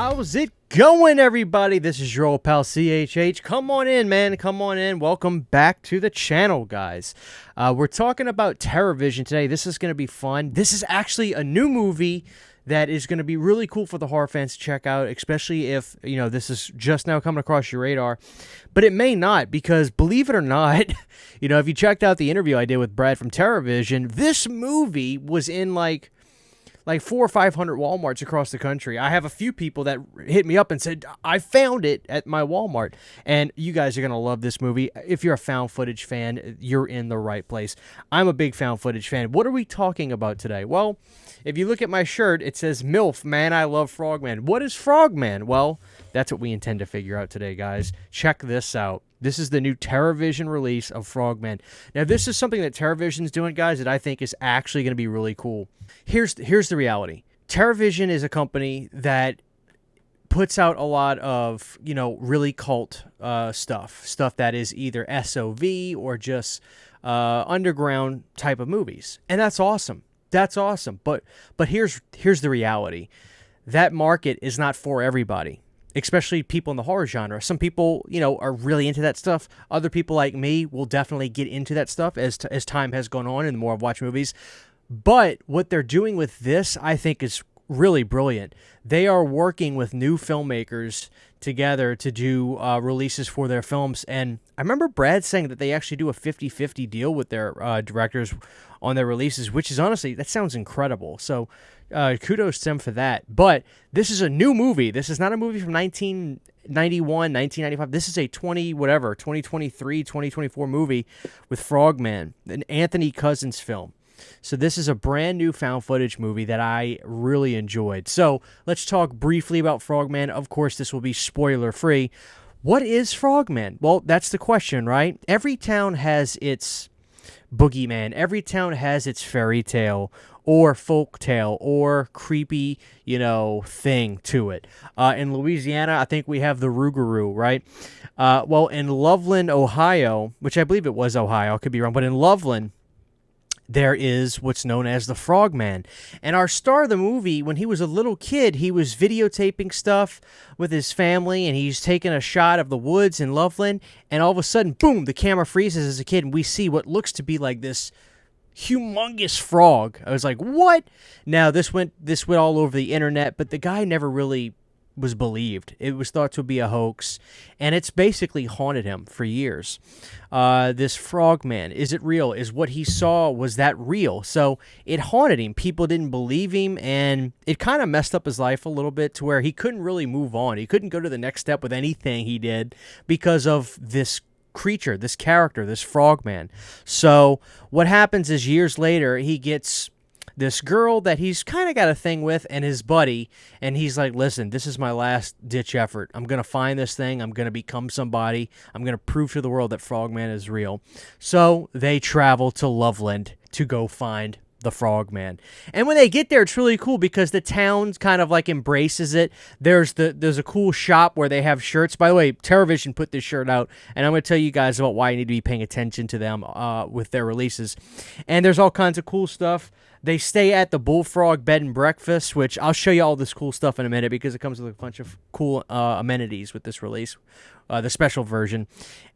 How's it going, everybody? This is your old pal CHH. Come on in, man. Come on in. Welcome back to the channel, guys. We're talking about TerrorVision today. This is going to be fun. This is actually a new movie that is going to be really cool for the horror fans to check out, especially if, you know, this is just now coming across your radar. But it may not, because believe it or not, you know, if you checked out the interview I did with Brad from TerrorVision, this movie was in like 400 or 500 Walmarts across the country. I have a few people that hit me up and said, I found it at my Walmart. And you guys are going to love this movie. If you're a found footage fan, you're in the right place. I'm a big found footage fan. What are we talking about today? Well, if you look at my shirt, it says, MILF, Man, I Love Frogman. What is Frogman? Well, that's what we intend to figure out today, guys. Check this out. This is the new TerrorVision release of Frogman. Now, this is something that TerrorVision's doing, guys, that I think is actually going to be really cool. Here's the reality. TerrorVision is a company that puts out a lot of, you know, really cult stuff that is either SOV or just underground type of movies. And that's awesome. That's awesome. But here's the reality. That market is not for everybody, especially people in the horror genre. Some people, you know, are really into that stuff. Other people like me will definitely get into that stuff as time has gone on and the more I've watched movies. But what they're doing with this, I think, is really brilliant. They are working with new filmmakers together to do releases for their films. And I remember Brad saying that they actually do a 50-50 deal with their directors on their releases, which is honestly, that sounds incredible. So kudos to them for that. But this is a new movie. This is not a movie from 1991, 1995. This is a 2023, 2024 movie with Frogman, an Anthony Cousins film. So this is a brand new found footage movie that I really enjoyed. So let's talk briefly about Frogman. Of course, this will be spoiler free. What is Frogman? Well, that's the question, right? Every town has its boogeyman. Every town has its fairy tale or folk tale or creepy, you know, thing to it. In Louisiana, I think we have the Rougarou, right? Well, in Loveland, Ohio, which I believe it was Ohio, I could be wrong, but in Loveland, there is what's known as the Frogman. And our star of the movie, when he was a little kid, he was videotaping stuff with his family, and he's taking a shot of the woods in Loveland, and all of a sudden, boom, the camera freezes as a kid, and we see what looks to be like this humongous frog. I was like, what? Now, this went all over the internet, but the guy never really was believed. It was thought to be a hoax, and it's basically haunted him for years. This Frogman, is it real? Is what he saw, was that real? So it haunted him. People didn't believe him, and it kind of messed up his life a little bit to where he couldn't really move on. He couldn't go to the next step with anything he did because of this creature, this character, this Frogman. So what happens is years later, he gets this girl that he's kind of got a thing with and his buddy, and he's like, listen, this is my last ditch effort. I'm going to find this thing. I'm going to become somebody. I'm going to prove to the world that Frogman is real. So they travel to Loveland to go find the Frogman. And when they get there, it's really cool because the town kind of like embraces it. There's a cool shop where they have shirts. By the way, TerrorVision put this shirt out, and I'm going to tell you guys about why you need to be paying attention to them with their releases. And there's all kinds of cool stuff. They stay at the Bullfrog Bed and Breakfast, which I'll show you all this cool stuff in a minute because it comes with a bunch of cool amenities with this release, the special version.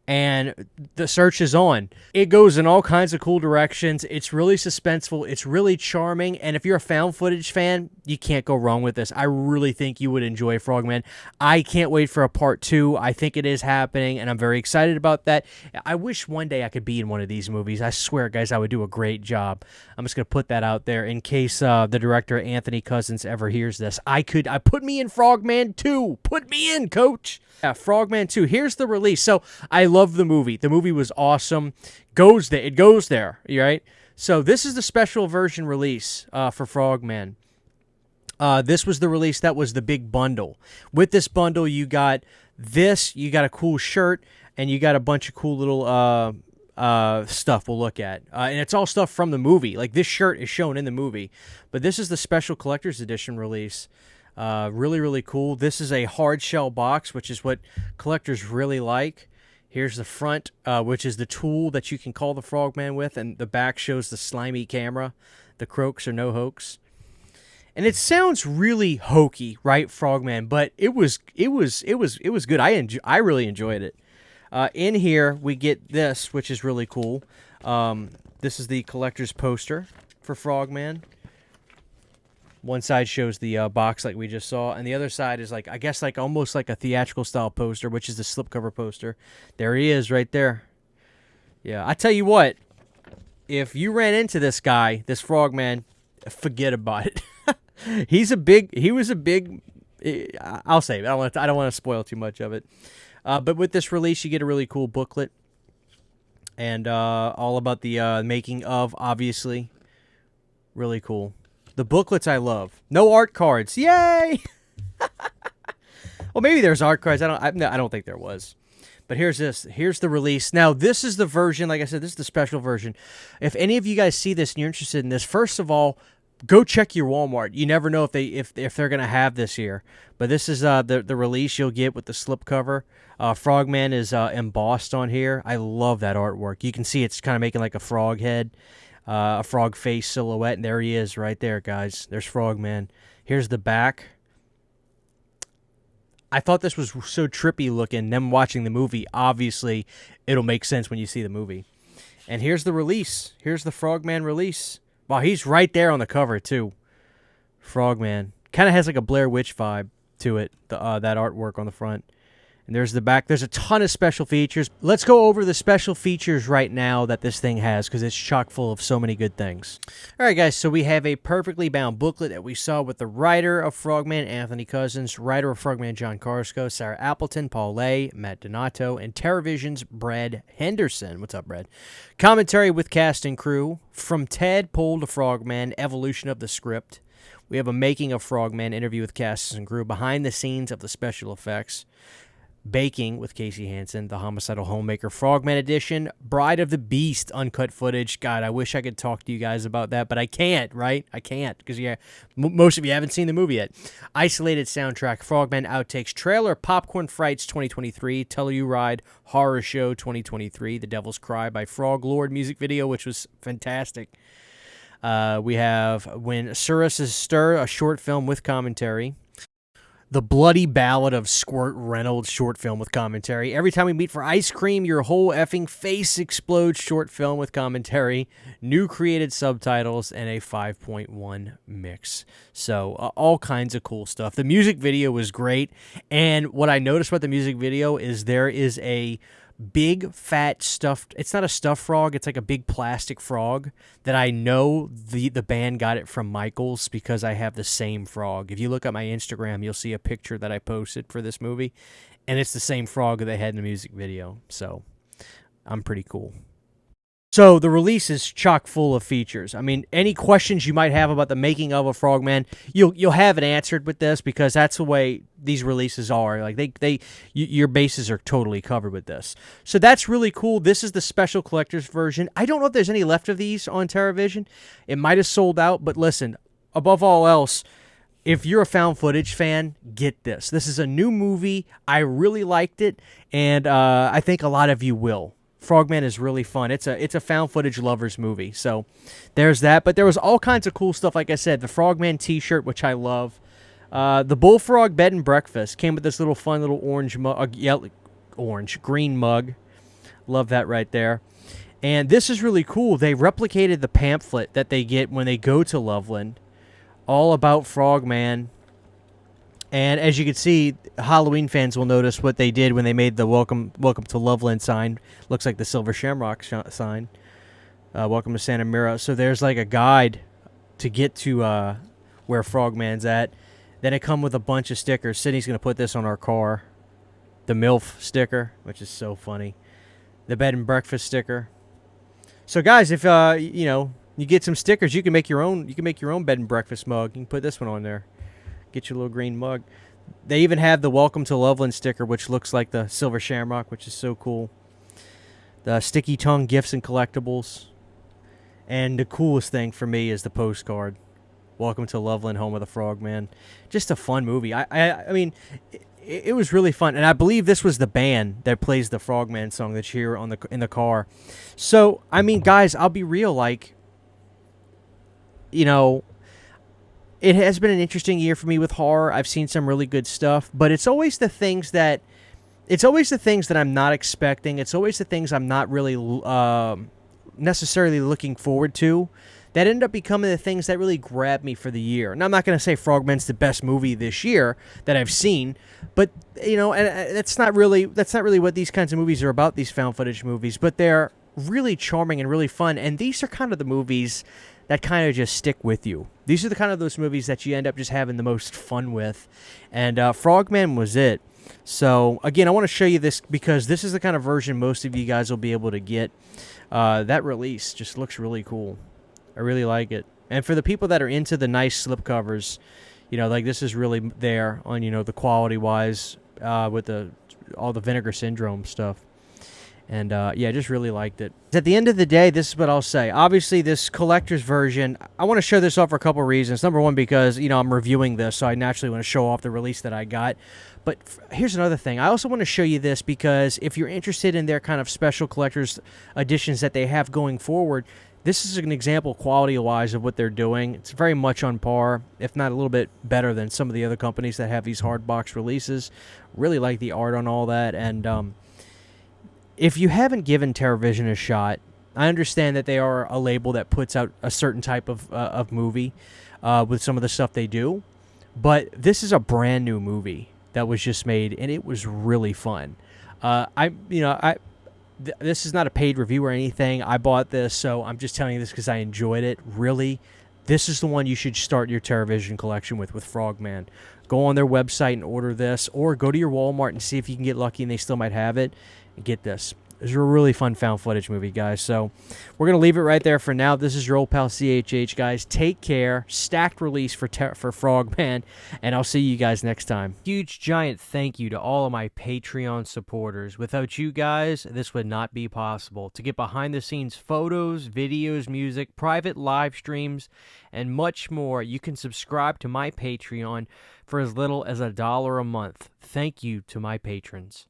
And the search is on. It goes in all kinds of cool directions. It's really suspenseful. It's really charming. And if you're a found footage fan, you can't go wrong with this. I really think you would enjoy Frogman. I can't wait for a part 2. I think it is happening, and I'm very excited about that. I wish one day I could be in one of these movies. I swear, guys, I would do a great job. I'm just going to put that out there in case the director, Anthony Cousins, ever hears this. Put me in Frogman 2. Put me in, coach. Yeah, Frogman 2. Here's the release. So I love the movie. The movie was awesome. It goes there, right? So this is the special version release for Frogman. This was the release that was the big bundle. With this bundle, you got this, you got a cool shirt, and you got a bunch of cool little stuff we'll look at. And it's all stuff from the movie. Like this shirt is shown in the movie. But this is the special collector's edition release. Really, really cool. This is a hard shell box, which is what collectors really like. Here's the front, which is the tool that you can call the Frogman with, and the back shows the slimy camera. The croaks are no hoax. And it sounds really hokey, right, Frogman? But it was good. I really enjoyed it. In here we get this, which is really cool. This is the collector's poster for Frogman. One side shows the box like we just saw, and the other side is like, I guess, like almost like a theatrical style poster, which is the slipcover poster. There he is, right there. Yeah, I tell you what, if you ran into this guy, this Frogman, forget about it. He was a big. I'll say it. I don't want to spoil too much of it. But with this release, you get a really cool booklet, and all about the making of, obviously, really cool. The booklets I love. No art cards. Yay! Well, maybe there's art cards. I don't think there was. But here's this. Here's the release. Now, this is the version. Like I said, this is the special version. If any of you guys see this and you're interested in this, first of all, go check your Walmart. You never know if they're gonna have this here. But this is the release you'll get with the slipcover. Frogman is embossed on here. I love that artwork. You can see it's kind of making like a frog head. A frog face silhouette, and there he is right there, guys. There's Frogman. Here's the back. I thought this was so trippy looking. Them watching the movie, obviously, it'll make sense when you see the movie. And here's the release. Here's the Frogman release. Wow, he's right there on the cover, too. Frogman. Kind of has like a Blair Witch vibe to it, that artwork on the front. And there's the back. There's a ton of special features. Let's go over the special features right now that this thing has, because it's chock full of so many good things. All right, guys, so we have a perfectly bound booklet that we saw with the writer of Frogman, Anthony Cousins, writer of Frogman, John Carrasco, Sarah Appleton, Paul Lay, Matt Donato, and TerraVision's Brad Henderson. What's up, Brad? Commentary with cast and crew. From Ted Pole to Frogman, evolution of the script. We have a making of Frogman interview with cast and crew, behind the scenes of the special effects. Baking with Casey Hansen, the Homicidal Homemaker Frogman Edition, Bride of the Beast uncut footage. God, I wish I could talk to you guys about that, but I can't, right? I can't, because most of you haven't seen the movie yet. Isolated soundtrack, Frogman outtakes trailer, Popcorn Frights 2023, Telluride Horror Show 2023, The Devil's Cry by Frog Lord music video, which was fantastic. We have When Suruses Stir, a short film with commentary. The Bloody Ballad of Squirt Reynolds short film with commentary. Every Time We Meet for Ice Cream, Your Whole Effing Face Explodes short film with commentary. New created subtitles and a 5.1 mix. So all kinds of cool stuff. The music video was great. And what I noticed about the music video is there is a big fat stuffed, it's not a stuffed frog, it's like a big plastic frog that I know the band got it from Michael's, because I have the same frog. If you look at my Instagram, you'll see a picture that I posted for this movie, and it's the same frog that they had in the music video. So I'm pretty cool. So the release is chock full of features. I mean, any questions you might have about the making of a Frogman, you'll have it answered with this, because that's the way these releases are. Like your bases are totally covered with this. So that's really cool. This is the special collector's version. I don't know if there's any left of these on TerraVision. It might have sold out, but listen, above all else, if you're a found footage fan, get this. This is a new movie. I really liked it, and I think a lot of you will. Frogman is really fun. It's a found footage lovers movie. So there's that. But there was all kinds of cool stuff. Like I said, the Frogman t-shirt, which I love. The Bullfrog bed and breakfast came with this little fun little orange mug, green mug. Love that right there. And this is really cool. They replicated the pamphlet that they get when they go to Loveland, all about Frogman. And as you can see, Halloween fans will notice what they did when they made the Welcome to Loveland sign. Looks like the Silver Shamrock sign. Welcome to Santa Mira. So there's like a guide to get to where Frogman's at. Then it come with a bunch of stickers. Sydney's going to put this on our car. The MILF sticker, which is so funny. The bed and breakfast sticker. So guys, if you get some stickers, you can make your own. You can make your own bed and breakfast mug. You can put this one on there. Get your little green mug. They even have the Welcome to Loveland sticker, which looks like the Silver Shamrock, which is so cool. The Sticky Tongue gifts and collectibles. And the coolest thing for me is the postcard. Welcome to Loveland, home of the Frogman. Just a fun movie. I mean, it was really fun. And I believe this was the band that plays the Frogman song that you hear in the car. So, I mean, guys, I'll be real. Like, it has been an interesting year for me with horror. I've seen some really good stuff, but it's always the things that I'm not expecting. It's always the things I'm not really necessarily looking forward to that end up becoming the things that really grab me for the year. And I'm not going to say Frogman's the best movie this year that I've seen, but and that's not really what these kinds of movies are about, these found footage movies, but they're really charming and really fun, and these are kind of the movies that kind of just stick with you. These are the kind of those movies that you end up just having the most fun with, and Frogman was it. So, again, I want to show you this because this is the kind of version most of you guys will be able to get. That release just looks really cool. I really like it. And for the people that are into the nice slipcovers, like this is really there on, the quality-wise with all the Vinegar Syndrome stuff. And, yeah, I just really liked it. At the end of the day, this is what I'll say. Obviously, this collector's version, I want to show this off for a couple reasons. Number one, because, I'm reviewing this, so I naturally want to show off the release that I got. But here's another thing. I also want to show you this because if you're interested in their kind of special collector's editions that they have going forward, this is an example quality-wise of what they're doing. It's very much on par, if not a little bit better than some of the other companies that have these hard box releases. Really like the art on all that, and if you haven't given TerrorVision a shot, I understand that they are a label that puts out a certain type of movie with some of the stuff they do, but this is a brand new movie that was just made, and it was really fun. This is not a paid review or anything. I bought this, so I'm just telling you this because I enjoyed it. Really, this is the one you should start your TerrorVision collection with Frogman. Go on their website and order this, or go to your Walmart and see if you can get lucky and they still might have it. And get this. It's a really fun found footage movie, guys. So we're going to leave it right there for now. This is your old pal CHH, guys. Take care. Stacked release for Frogman, and I'll see you guys next time. Huge, giant thank you to all of my Patreon supporters. Without you guys, this would not be possible. To get behind-the-scenes photos, videos, music, private live streams, and much more, you can subscribe to my Patreon for as little as $1 a month. Thank you to my patrons.